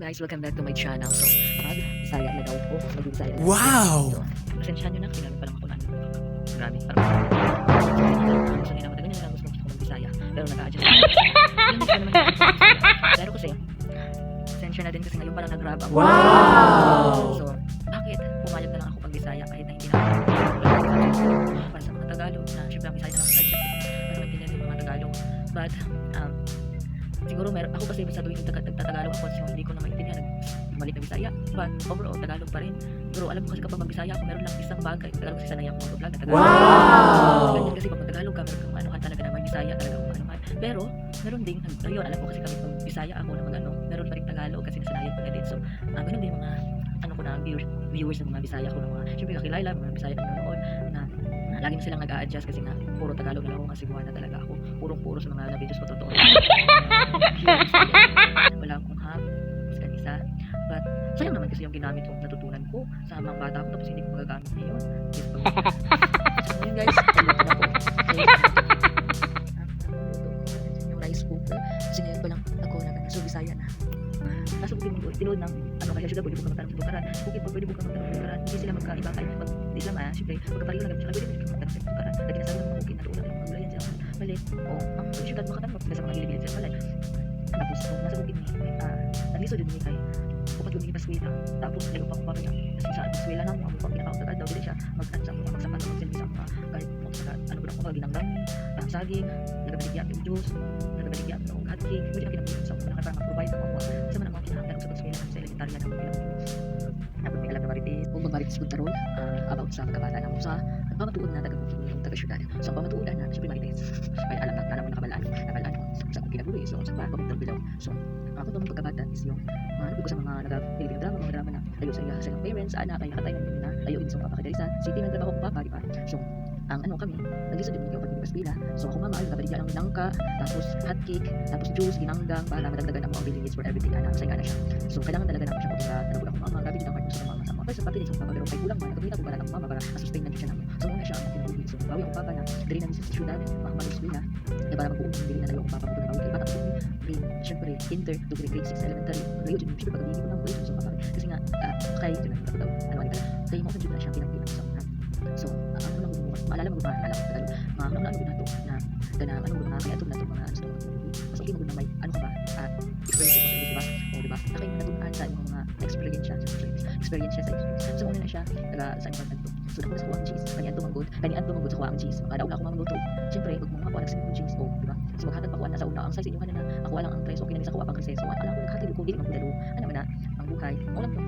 guys, welcome back to my channel. So, mag-Bisaya na daw po. Mag-Bisaya na. Wow! So, pasensya nyo na kasi namin pa lang ako na. Grabe, parang gusto nila matagal nila gusto ko mag-Bisaya. Pero nag-a-adjust. Pero kasi, pasensya na din kasi ngayon parang nag-grab ako. Wow! So, bakit? Pumayag na lang ako pag-Bisaya kahit na hindi na para sa mga Tagalog na syempre ang Bisaya na lang mag-adjust para maintindihan din yung mga Tagalog. But, siguro ako kasi sa tuwing nagtatagalog ako kasi hindi ko na maintindihan balik na Bisaya, but overall Tagalog pa rin. Pero alam ko kasi kapag mag-Bisaya ako meron lang isang bagay, Tagalog kasi sanay ako mag-vlog na Tagalog. Wow! Ganyan kasi pag Tagalog ka meron kang ano ka talaga na mag-Bisaya talaga kung ano ka. Pero meron ding ayun, alam ko kasi kapag mag-Bisaya ako na mag-ano, meron pa rin Tagalog kasi nasanayan ko na din. So ganun din yung mga ano ko na viewers ng mga Bisaya ko na mga syempre kakilala mga Bisaya na nanonood na lagi na silang nag-a-adjust kasi nga puro Tagalog na lang ako kasi buwan na talaga ako puro sa mga videos ko totoo. Wala akong isa. But sayang naman kasi yung ginamit kong natutunan ko sa mga bata ko tapos hindi ko magagamit ngayon. So yun guys, yung rice cooker kasi ngayon pa lang ako so Bisaya na. Kaso tinood ng ano kaya sila pwede buka magtanong sa tukaran. Bukit pwede buka magtanong sa tukaran. Hindi sila magkaiba kayo. Hindi sila syempre magkapareho lang sila pwede buka magtanong sa tukaran. Lagi na sabi ng mga bukid na ulang magulayan sila. Mali. Ang syudad makatanong sila sa mga gilid sila pala. Tapos nasa bukid ni nagliso din ni kay upat yung paswela. Tapos ayaw pa ko pa kaya kasi sa paswela na mo ang pinakautad daw dili siya magtanong sa mga magsapat ng silbi sa mga kahit sa ano ko na ginanggang saging nagabaligyan yung juice nagabaligyan ng hotcake pwede na pinag-uusap sa mga para mag-provide ng mga sa mga pinahanggan sa paswela sa elementarya ng mga dapat may alam na marites kung magmarites kung tarol about sa kabata ng usa at pamatuod na taga-syudad so pamatuodan na syempre marites kaya alam na naman nakabalaan sa pagkinagulo so sa pagkabitang bilaw so ako itong pagkabata is yung ano ko sa mga nag-Filipino drama mga drama na layo sa ilang parents anak kaya nakatay ng na layo din sa mga pakadarisan city ng trabaho ko papa di ba so ang ano kami nag-isa din yung pag-ibig pila so ako mama ay nakabaligyan ng nangka tapos hotcake tapos juice ginanggang para madagdagan ang mga billions for everything anak sa na siya so kailangan talaga naman siya kung nagulang ko mama gabi din ang sa mama sa mga sa papel sa papa pero kay kulang man nagkamita ko para ng mama para ma-sustain na siya namo so muna siya ang kinabuhi so bawi ang papa na diri na sa syudad makamanus na kaya para mag-uong diri na layo ang papa ko na bawi kay bata ko grade syempre kinder to grade 6 elementary layo din syempre pag ko ng grade so papa kasi nga kay ano ay kay mo na siya pinagbilang so ano lang maalala mo ba alam ko tagalog ano ginato na kana ano ba kaya ato na to mga ano mas okay mo na may ano ka ba experience ko sa ba o di ba nakay mo natutunan sa mga experience sa so muna na siya taga sa ibang kanto so dako sa kuwang cheese kaniadto manggod sa kuwang cheese makadaog na ako mamuluto syempre pag mga kuha nagsimong cheese o di ba so maghatag pa kuha na sa una ang size inyo na ako lang ang price okay na sa kuha pang reseso wala ko naghatag ko dili magdalo ano man na ang buhay wala ko